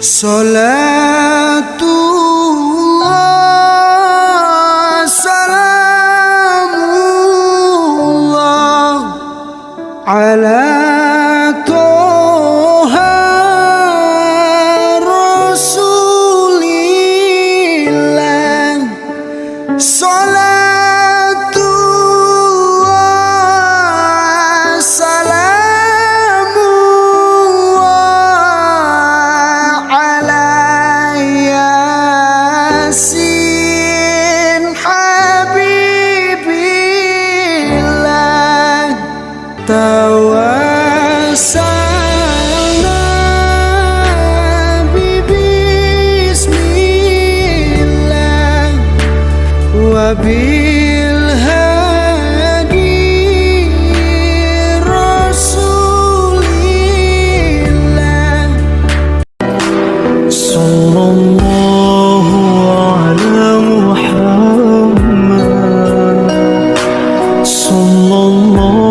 Salatullah salamullah ala toha rasulillah. Salatullah salamullah ala yasin habibillah. Tawassalna bismillah wa bil hadi rasulillah. Sallallahu ala Muhammad sallallahu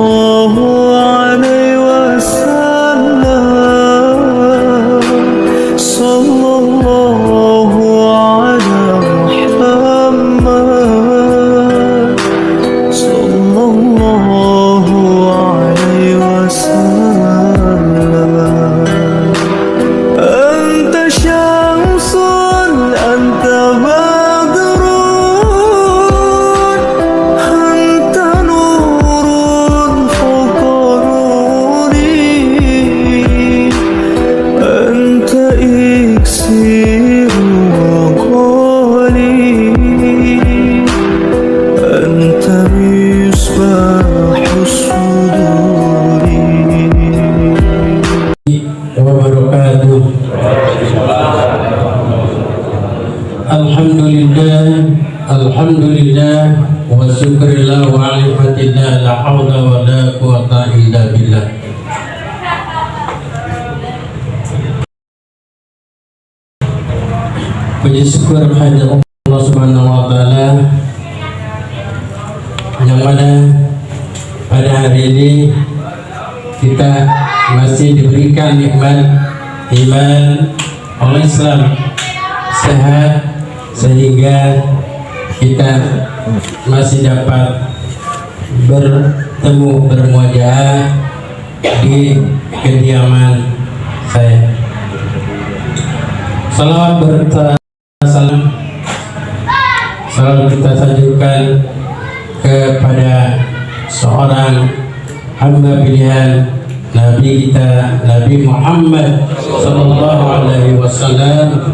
alaihi wasallam. Sallallahu ala Muhammad sallallahu alaihi wasallam. Anta syamsun anta badrun anta nurun fawqa nuri anta iksiru wa qali anta misbahus suduri. Wabarakatuh. Alhamdulillah, alhamdulillah, wa syukurillah wa alifatillah, la hawla wa la quwata illa billah. Puji syukur kehadirat Allah Subhanahu wa taala yang mana pada hari ini kita masih diberikan nikmat iman oleh Islam sehat sehingga kita masih dapat bertemu bermuajah di kediaman saya. Salawat bersalam selalu kita sajukan kepada seorang hamba pilihan Nabi kita, Nabi Muhammad sallallahu alaihi wasallam.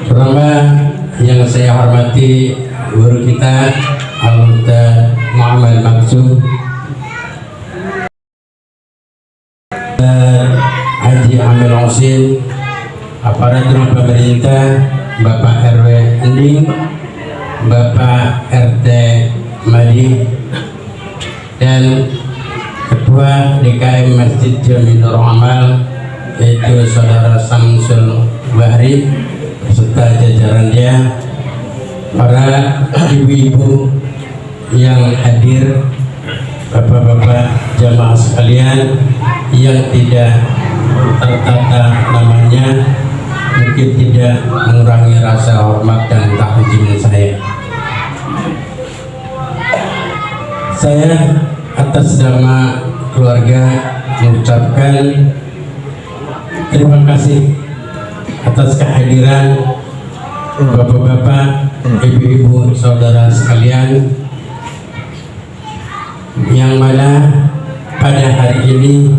Pertama yang saya hormati guru kita Al-Ustaz Muhammad Maksud, Haji Amir Husin, aparatur pemerintah, Bapak RW Ending, Bapak RT Madi, dan Ketua DKM Masjid Jamilur Amal yaitu Saudara Samsul Bahri beserta jajarannya, para ibu-ibu yang hadir, bapak-bapak jamaah sekalian yang tidak tertata namanya, mungkin tidak mengurangi rasa hormat dan takjim saya. Saya atas nama keluarga mengucapkan terima kasih atas kehadiran bapak-bapak, ibu-ibu, saudara sekalian, yang mana pada hari ini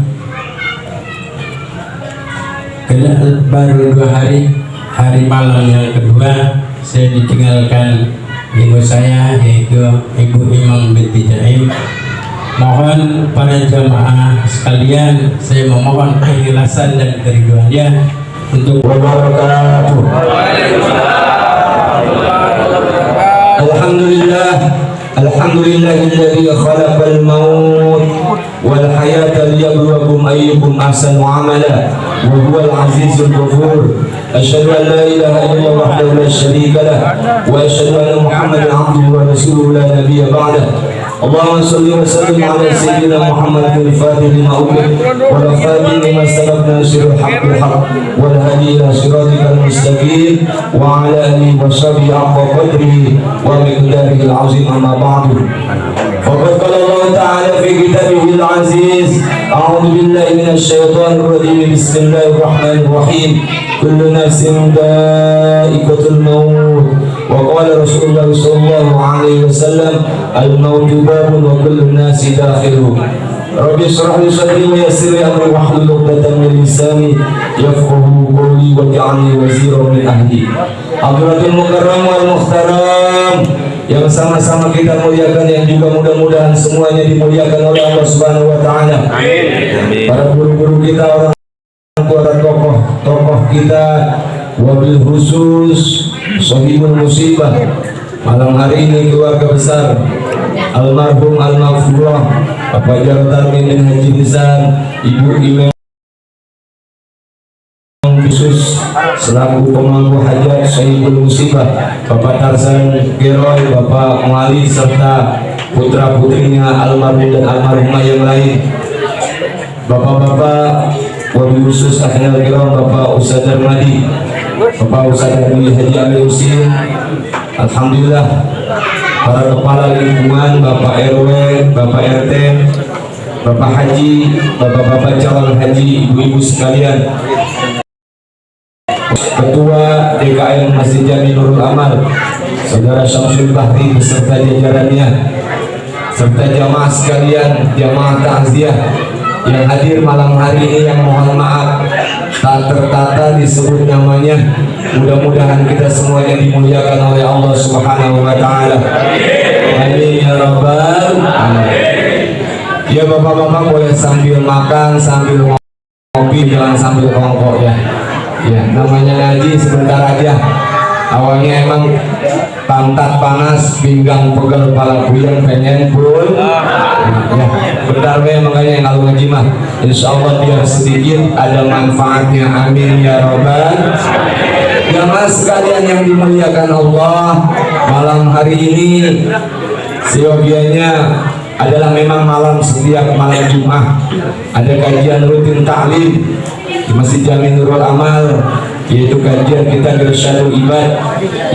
baru 2 hari, hari malam yang kedua saya ditinggalkan ibu saya yaitu Ibu Imam binti Jaim. Mohon para jamaah sekalian, saya memohon keikhlasan dan keriduannya untuk wabarakatuh. Alhamdulillah, alhamdulillahilladzi khalaqal maut wal hayata liyabluwakum ayyukum ahsanu amala wa huwal azizul ghafur. Asyhadu an la ilaha illallah wahdahu la syarika lah wa asyhadu anna Muhammadan abduhu wa rasuluhu la nabiyya ba'dah. اللهم صل وسلم على سيدنا محمد الفاتح لما أغلق والخاتم لما سبق ناصر الحق بالحق والهادي إلى صراطك المستقيم وعلى آله وصحبه حق قدره ومقداره العظيم. أما بعد فقد قال الله تعالى في كتابه العزيز أعوذ بالله من الشيطان الرجيم بسم الله الرحمن الرحيم كل نفس ذائقة الموت وقال رسول الله صلى الله عليه وسلم الموت باب وكل الناس داخله. رب اشرح لي صدري ويسر لي امري واحلل عقدة من لساني يفقهوا قولي واجعلني وزيرا من اهلي. Hadratul Mukarram wal Muhtaram yang sama-sama kita muliakan, yang juga mudah-mudahan semuanya dimuliakan oleh Allah Subhanahu wa taala. Amin. Para guru-guru kita, orang tua dan tokoh kita, wabil khusus sahibul musibah malam hari ini keluarga besar almarhum al-maghfurah Bapak Jarod Tarmin Haji Nisan, Ibu Imam khusus selaku pemangku hajat sahibul musibah Bapak Tarzan Geroy, Bapak Muali serta putra putrinya almarhum dan almarhumah yang lain, bapak-bapak wabil khusus akhirnya kiram Bapak Ustadz Darmadi, Bapak Ustadz Haji Amir Husin. Alhamdulillah para kepala lingkungan, Bapak RW, Bapak RT, Bapak Haji, Bapak-bapak calon haji, ibu-ibu sekalian, Ketua DKM Masjid Jami Nurul Amal Saudara Syamsul Bahri beserta jajarannya, serta jamaah sekalian, jamaah takziah yang hadir malam hari ini, yang mohon maaf tak tertata disebut namanya. Mudah-mudahan kita semuanya dimuliakan oleh Allah Subhanahu wa taala. Amin ya rabbal alamin. Ya bapak-bapak boleh sambil makan, sambil ngopi, jangan sambil rokok ya. Ya, namanya ngaji sebentar aja. Awalnya emang pantat panas, pinggang pegel, kepala puyeng, pengen pun ya, bentar ya, makanya kalau ngaji mah insya Allah biar sedikit ada manfaatnya. Amin ya robbal. Jamaah sekalian yang dimuliakan Allah, malam hari ini siogianya adalah memang malam setiap malam Jumat ada kajian rutin taklim di Masjid Jami Nurul Amal, yaitu kajian kita Irsyadul Ibad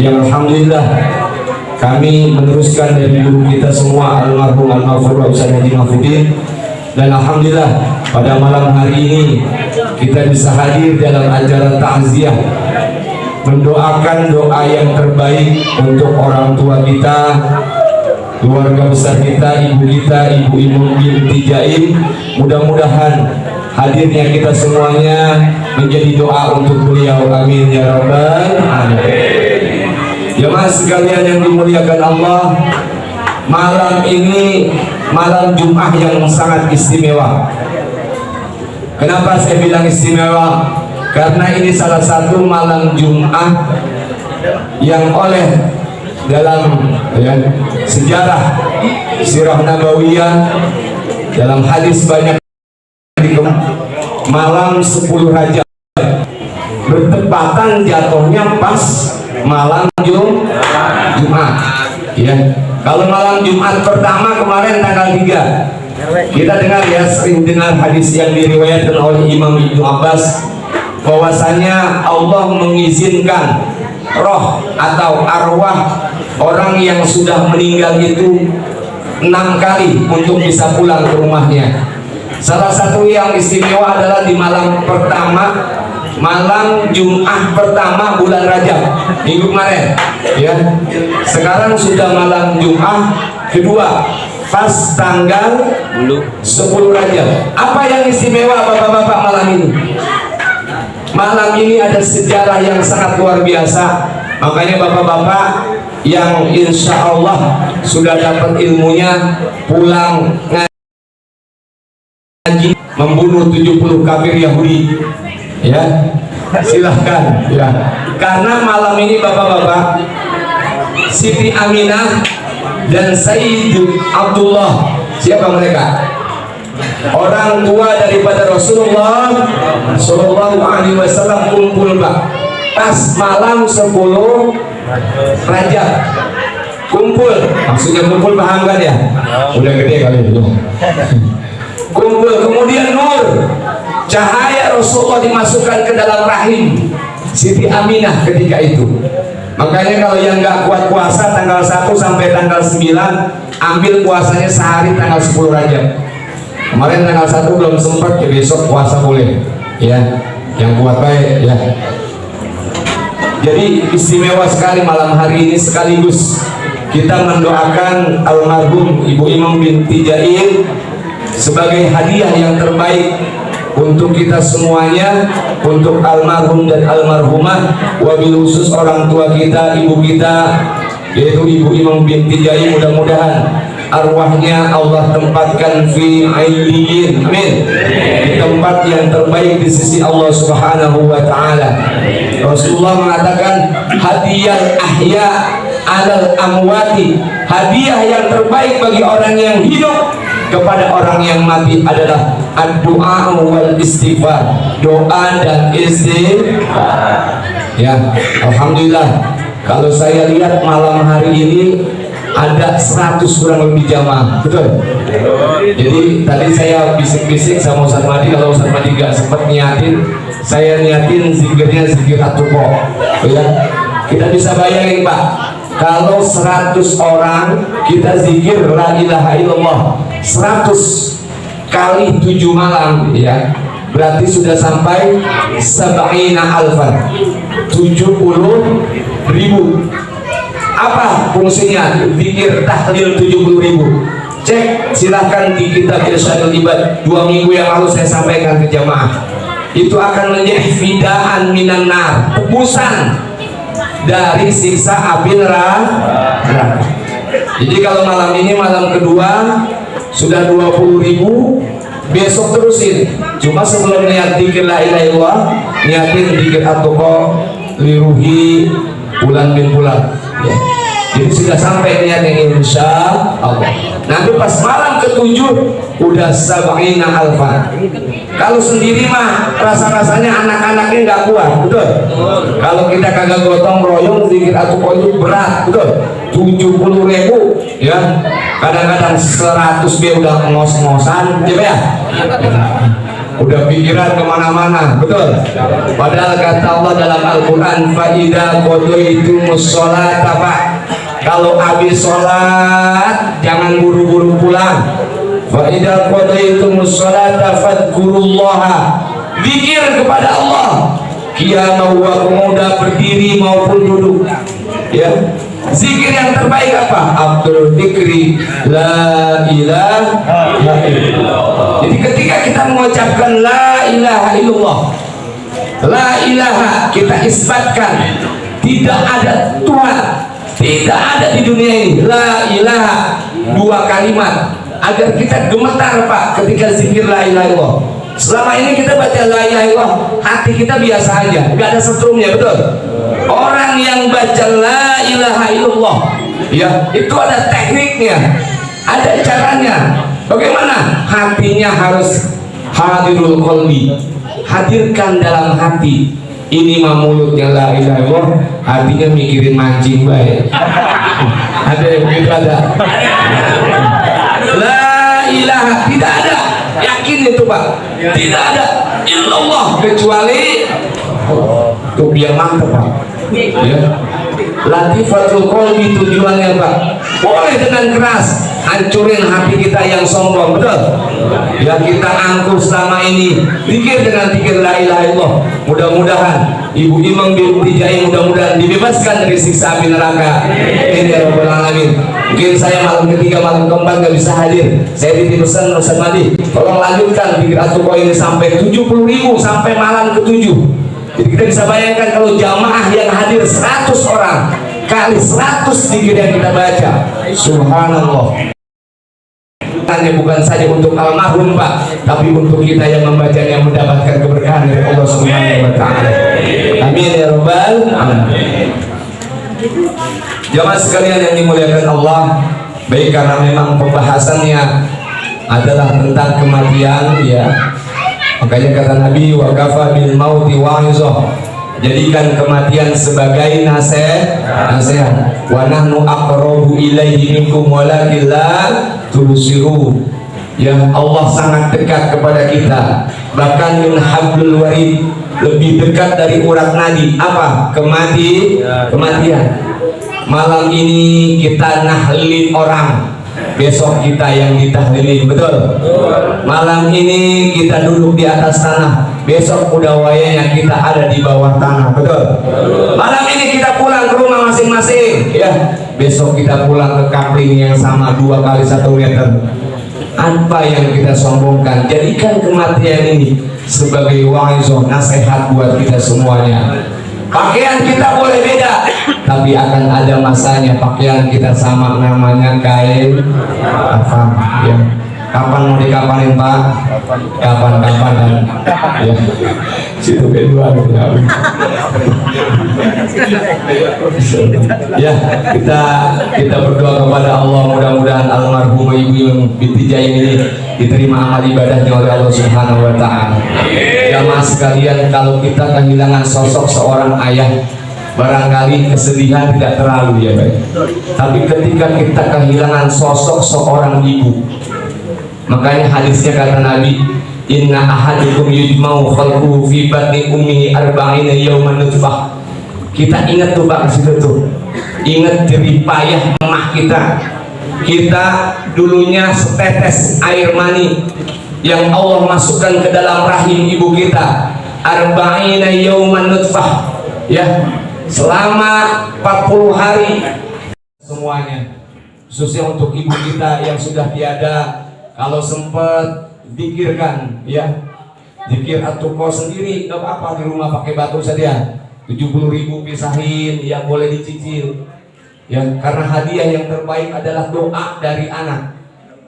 yang alhamdulillah kami meneruskan dari guru kita semua almarhum al-maghfurah Ustaz Haji Mahfudin, dan alhamdulillah pada malam hari ini kita bisa hadir dalam acara takziah mendoakan doa yang terbaik untuk orang tua kita, keluarga besar kita, ibu kita, ibu binti Jaim. Mudah-mudahan hadirnya kita semuanya menjadi doa untuk beliau. Amin ya rabbal alamin. Jemaah sekalian yang dimuliakan Allah, malam ini malam Jumat yang sangat istimewa. Kenapa saya bilang istimewa? Karena ini salah satu malam Jumat yang oleh dalam ya, sejarah sirah nabawiyah, dalam hadis banyak malam 10 Rajab bertepatan jatuhnya pas malam Jumat ya. Kalau malam Jumat pertama kemarin tanggal 3 kita dengar ya, sering dengar hadis yang diriwayatkan oleh Imam Ibnu Abbas bahwasanya Allah mengizinkan roh atau arwah orang yang sudah meninggal itu 6 kali untuk bisa pulang ke rumahnya. Salah satu yang istimewa adalah di malam pertama, malam Jumat pertama bulan Rajab minggu kemarin ya. Sekarang sudah malam Jumat kedua pas tanggal 10 Rajab. Apa yang istimewa bapak-bapak malam ini? Malam ini ada sejarah yang sangat luar biasa. Makanya bapak-bapak yang insya Allah sudah dapat ilmunya, pulang ngaji membunuh 70 kafir Yahudi ya, silahkan ya. Karena malam ini bapak-bapak, Siti Aminah dan Sayyid Abdullah, siapa mereka? Orang tua daripada Rasulullah Sallallahu Alaihi Wasallam kumpul pak pas malam 10 Rajab. Kumpul, maksudnya kumpul paham kan ya? Udah gede kali itu. Kumpul, kemudian nur, cahaya Rasulullah dimasukkan ke dalam rahim Siti Aminah ketika itu. Makanya kalau yang nggak kuat puasa tanggal 1 sampai tanggal 9, ambil puasanya sehari tanggal 10 Rajab. Kemarin tanggal 1 belum sempat, ya besok puasa boleh ya, yang kuat baik ya. Jadi istimewa sekali malam hari ini, sekaligus kita mendoakan almarhum Ibu Imam binti Jail sebagai hadiah yang terbaik untuk kita semuanya, untuk almarhum dan almarhumah, wabil khusus orang tua kita, ibu kita, yaitu Ibu Imam binti Jail. Mudah-mudahan arwahnya Allah tempatkan fi ailiyin, amin, di tempat yang terbaik di sisi Allah Subhanahu wa ta'ala. Rasulullah mengatakan hadiah ahya alal amwati, hadiah yang terbaik bagi orang yang hidup kepada orang yang mati adalah ad-du'a wal istighfar, doa dan istighfar. Ya, alhamdulillah kalau saya lihat malam hari ini ada 100 kurang lebih jamaah, betul? Jadi tadi saya bisik-bisik sama Ustaz Madi, kalau Ustaz Madi gak sempat niatin, saya niatin zikirnya zikir atuko, ya. Kita bisa bayangin Pak, kalau 100 orang kita zikir la ilaha illallah 100 kali 7 malam, ya, berarti sudah sampai sab'ina alfan, 70.000. Apa fungsinya zikir tahlil 70.000? Cek silahkan di kitab Irsyadul Ibad 2 minggu yang lalu saya sampaikan ke jamaah. Itu akan menjadi fidaan minan nar, tebusan dari siksa api neraka. Jadi kalau malam ini malam kedua sudah 20.000, besok terusin. Cuma sebelum niat zikir la ilaha illallah, niatin zikir atuqa liruhi bulan bin bulan, ya. Jadi sudah sampai niatnya insya Allah. Nanti pas malam ke-7 udah sab'ina alfan. Kalau sendiri mah rasa-rasanya anak-anaknya nggak kuat, betul? Kalau kita kagak gotong royong zikir atuqa itu berat, betul? 70.000, ya. Kadang-kadang 100 dia udah ngos-ngosan, ya. Udah pikiran kemana-mana, betul? Padahal kata Allah dalam Al-Quran, fa'idha qadaytumus sholata, Pak, kalau habis sholat jangan buru-buru pulang. Fa'idha qadaytumus sholata fadkurullaha, zikir kepada Allah qiyamah wa qu'udan, berdiri maupun duduk, ya. Zikir yang terbaik apa? Abdul Dzikri la ilaha illallah. Jadi ketika kita mengucapkan la ilaha illallah, la ilaha, kita isbatkan tidak ada Tuhan, tidak ada di dunia ini. La ilaha, 2 kalimat agar kita gemetar Pak ketika zikir la ilaha illallah. Selama ini kita baca la ilaha illallah, hati kita biasa aja, nggak ada setrumnya, betul? Orang yang baca la ilaha illallah, ya, itu ada tekniknya, ada caranya. Bagaimana? Hatinya harus hadirul qalbi, hadirkan dalam hati. Ini mah mulutnya la ilaha illallah, hatinya mikirin mancing baik. Ada yang begitu, ada. La ilaha, tidak ada, yakin itu Pak, tidak ada illallah kecuali itu biar mantap Pak, ya. Latifatul qalbi tujuannya Pak, boleh dengan keras hancurin hati kita yang sombong, betul? Ya, kita angkuh selama ini zikir dengan zikir la ilaha illallah. Mudah-mudahan Ibu Imam binti Jail mudah-mudahan dibebaskan dari siksa api neraka. Amin ya rabbal alamin. Mungkin saya malam ketiga, malam keempat nggak bisa hadir. Saya titip pesan Ustaz Madi, tolong lanjutkan zikir atuqa ini sampai 70.000 sampai malam ke-7. Jadi kita bisa bayangkan kalau jamaah yang hadir 100 orang kali 100 zikir yang kita baca, subhanallah. Hanya bukan saja untuk almarhum Pak, tapi untuk kita yang membacanya mendapatkan keberkahan dari Allah Subhanahu wa ta'ala. Amin ya rabbal alamin. Jamaah sekalian yang dimuliakan Allah, baik karena memang pembahasannya adalah tentang kematian, ya. Makanya kata Nabi, wa kafa bil mauti wa'izah, Jadikan kematian sebagai nasihat. Wa nahnu aqrabu ilaihi minkum walakin la tubsirun. Ya, Allah sangat dekat kepada kita, bahkan min hablul warid, lebih dekat dari urat nadi. Apa? Kematian. Malam ini kita nahlilin orang, besok kita yang ditahlilin, betul? Malam ini kita duduk di atas tanah, besok udah wayanya kita ada di bawah tanah, betul? Malam ini kita pulang ke rumah masing-masing, ya, besok kita pulang ke kampung yang sama 2 kali 1 meter. Apa yang kita sombongkan? Jadikan kematian ini sebagai wa'izah, nasihat buat kita semuanya. Pakaian kita boleh beda, tapi akan ada masanya pakaian kita sama, namanya kain kafan. Ya. Kapan mau dikapanin Pak? Kapan-kapan ya. Situ kedua ya, kita berdoa kepada Allah, mudah-mudahan almarhum Ibu binti Jaim ini diterima amal ibadahnya oleh Allah Subhanahu wa taala. Jamaah sekalian, kalau kita kehilangan sosok seorang ayah, barangkali kesedihan tidak terlalu, ya baik. Tapi ketika kita kehilangan sosok seorang ibu, makanya hadisnya kata Nabi, inna ahadukum yujma'u khalquhu fi batni ummihi arba'ina yawman nutfah. Kita ingat tuh Pak, situ tuh, ingat jerih payah emak kita dulunya setetes air mani yang Allah masukkan ke dalam rahim ibu kita, arba'ina yawman nutfah, ya, selama 40 hari semuanya. Khususnya untuk ibu kita yang sudah tiada, kalau sempat dikirkan, ya, dikir atuko sendiri, gak apa-apa, di rumah pakai batu saja, 70.000 pisahin, yang boleh dicicil, ya, karena hadiah yang terbaik adalah doa dari anak.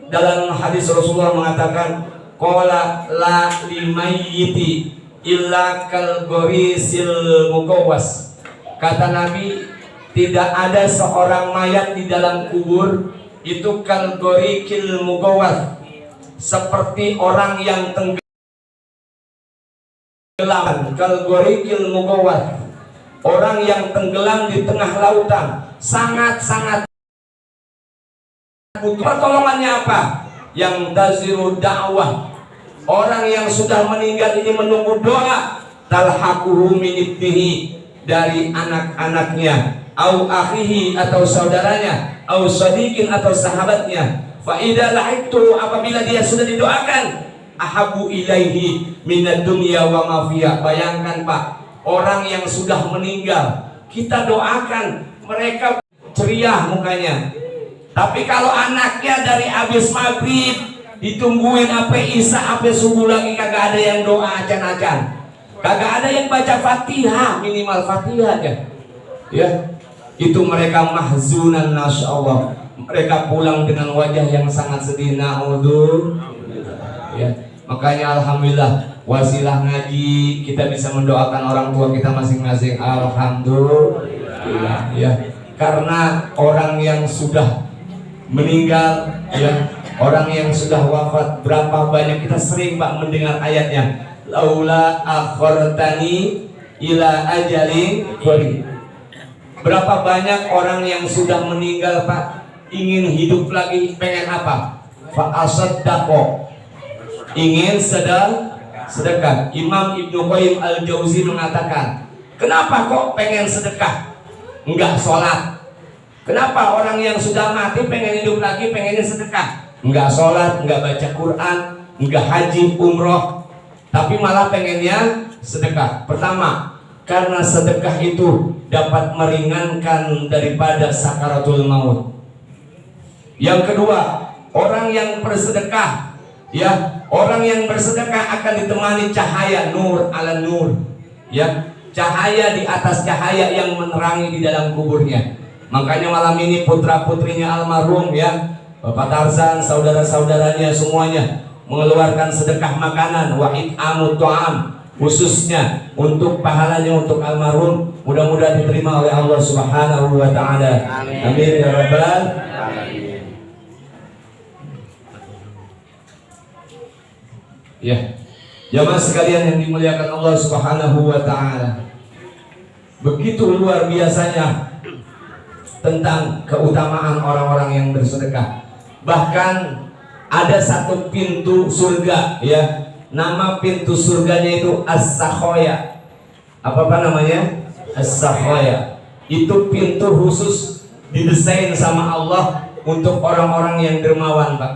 Dalam hadis Rasulullah mengatakan, qala la limayyiti illa kal ghorisil muqawwas. Kata Nabi, tidak ada seorang mayat di dalam kubur itu kal ghorikil muqawwas, seperti orang yang tenggelam. Kal ghorikil muqawwas, orang yang tenggelam di tengah lautan, sangat-sangat butuh. Pertolongannya apa? Yang taziru da'wah, orang yang sudah meninggal ini menunggu doa, talhaquhu min ibnihi, dari anak-anaknya, au akhihi atau saudaranya, au sadiqin atau sahabatnya. Fa idza la'ibtu, apabila dia sudah didoakan, ahabu ilaihi minad dunya wa ma fiha. Bayangkan Pak, orang yang sudah meninggal kita doakan, mereka ceria mukanya. Tapi kalau anaknya dari habis maghrib ditungguin sampai isya sampai subuh lagi, kagak ada yang doa acan-acan, kagak ada yang baca Fatihah, minimal Fatihah aja, ya, itu mereka mahzunan, masya Allah, mereka pulang dengan wajah yang sangat sedih. Na'udzu, ya, makanya alhamdulillah wasilah ngaji kita bisa mendoakan orang tua kita masing-masing, alhamdulillah, ya, karena orang yang sudah meninggal, ya, orang yang sudah wafat, berapa banyak kita sering Pak mendengar ayatnya, laula akhartani ila ajalin qarib. Berapa banyak orang yang sudah meninggal Pak ingin hidup lagi, pengen apa? Fa asaddaqo, ingin sedekah. Imam Ibnu Qayyim al-Jauzi mengatakan, kenapa kok pengen sedekah, enggak sholat? Kenapa orang yang sudah mati pengen hidup lagi, pengennya sedekah? Enggak sholat, enggak baca Quran, enggak haji, umroh, tapi malah pengennya sedekah. Pertama, karena sedekah itu dapat meringankan daripada sakaratul maut. Yang kedua, orang yang bersedekah, ya, orang yang bersedekah akan ditemani cahaya, nur ala nur, ya, cahaya di atas cahaya yang menerangi di dalam kuburnya. Makanya malam ini putra-putrinya almarhum, ya, Bapak Tarzan, saudara-saudaranya semuanya mengeluarkan sedekah makanan, wa'id amut to'am, khususnya untuk pahalanya untuk almarhum, mudah-mudahan diterima oleh Allah Subhanahu wa taala. Amin ya rabbal alamin. Ya, jamaah sekalian yang dimuliakan Allah Subhanahu wa taala, begitu luar biasanya tentang keutamaan orang-orang yang bersedekah. Bahkan ada satu pintu surga, ya, nama pintu surganya itu As-Sakhoya. Apa namanya? As-Sakhoya. Itu pintu khusus didesain sama Allah untuk orang-orang yang dermawan, Pak.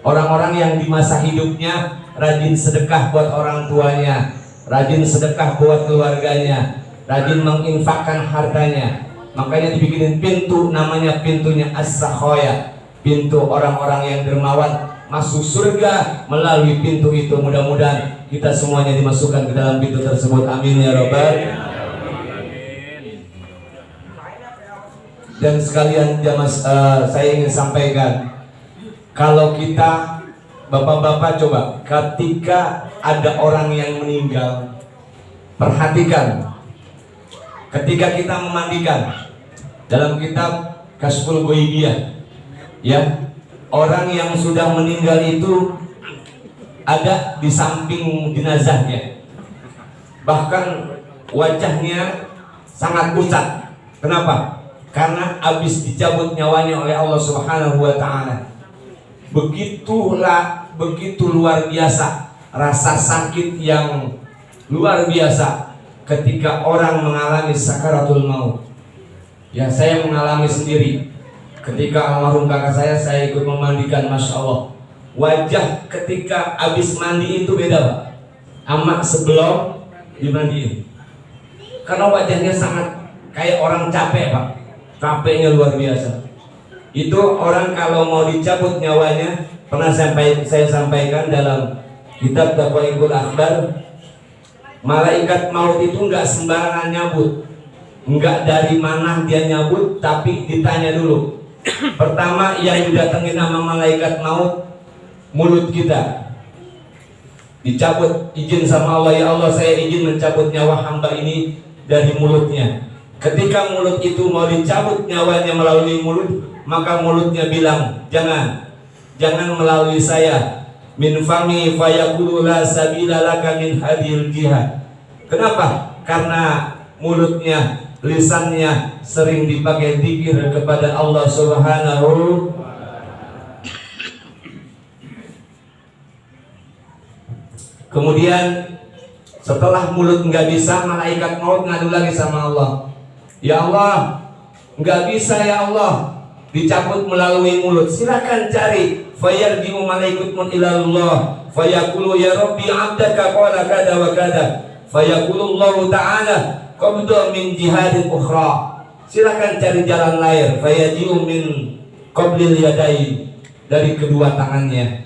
Orang-orang yang di masa hidupnya rajin sedekah buat orang tuanya, rajin sedekah buat keluarganya, rajin menginfakkan hartanya. Makanya dibikinin pintu, namanya pintunya As-Sakhoya, pintu orang-orang yang dermawan masuk surga melalui pintu itu. Mudah-mudahan kita semuanya dimasukkan ke dalam pintu tersebut. Amin ya Rabbal. Dan sekalian saya ingin sampaikan, kalau kita bapak-bapak coba, ketika ada orang yang meninggal, perhatikan ketika kita memandikan, dalam kitab Kasful Ghaibiyah, ya, orang yang sudah meninggal itu ada di samping jenazahnya, bahkan wajahnya sangat pucat. Kenapa? Karena habis dicabut nyawanya oleh Allah Subhanahu wa Ta'ala. Begitu luar biasa rasa sakit yang luar biasa ketika orang mengalami sakaratul maut. Ya, saya mengalami sendiri. Ketika almarhum kakak saya ikut memandikan, masya Allah, wajah ketika habis mandi itu beda, Pak, sama sebelum dimandiin. Karena wajahnya sangat kayak orang capek, Pak. Capeknya luar biasa. Itu orang kalau mau dicabut nyawanya, pernah saya sampaikan dalam kitab Taqwaikul Akhbar, malaikat maut itu nggak sembarangan nyabut, nggak dari mana dia nyabut, tapi ditanya dulu. Pertama yang didatengin nama malaikat maut, mulut kita dicabut, izin sama Allah, ya Allah saya izin mencabut nyawa hamba ini dari mulutnya. Ketika mulut itu mau dicabut nyawanya melalui mulut, maka mulutnya bilang, jangan melalui saya. Min fami fayaqulu la sabila laka min hadhil jihad. Kenapa? Karena mulutnya, lisannya sering dipakai zikir kepada Allah Subhanahu. Kemudian setelah mulut nggak bisa, malaikat maut ngadu lagi sama Allah. Ya Allah, nggak bisa ya Allah dicabut melalui mulut. Silakan cari. Fayarji'u malaikatun ilallah fayaqulu ya Rabbi 'abdaka qala kada wa kada. Fayaqulu Allah Ta'ala qabda min jihadin ukhra. Silakan cari jalan lain. Fayarji'u min qablil yadai, dari kedua tangannya.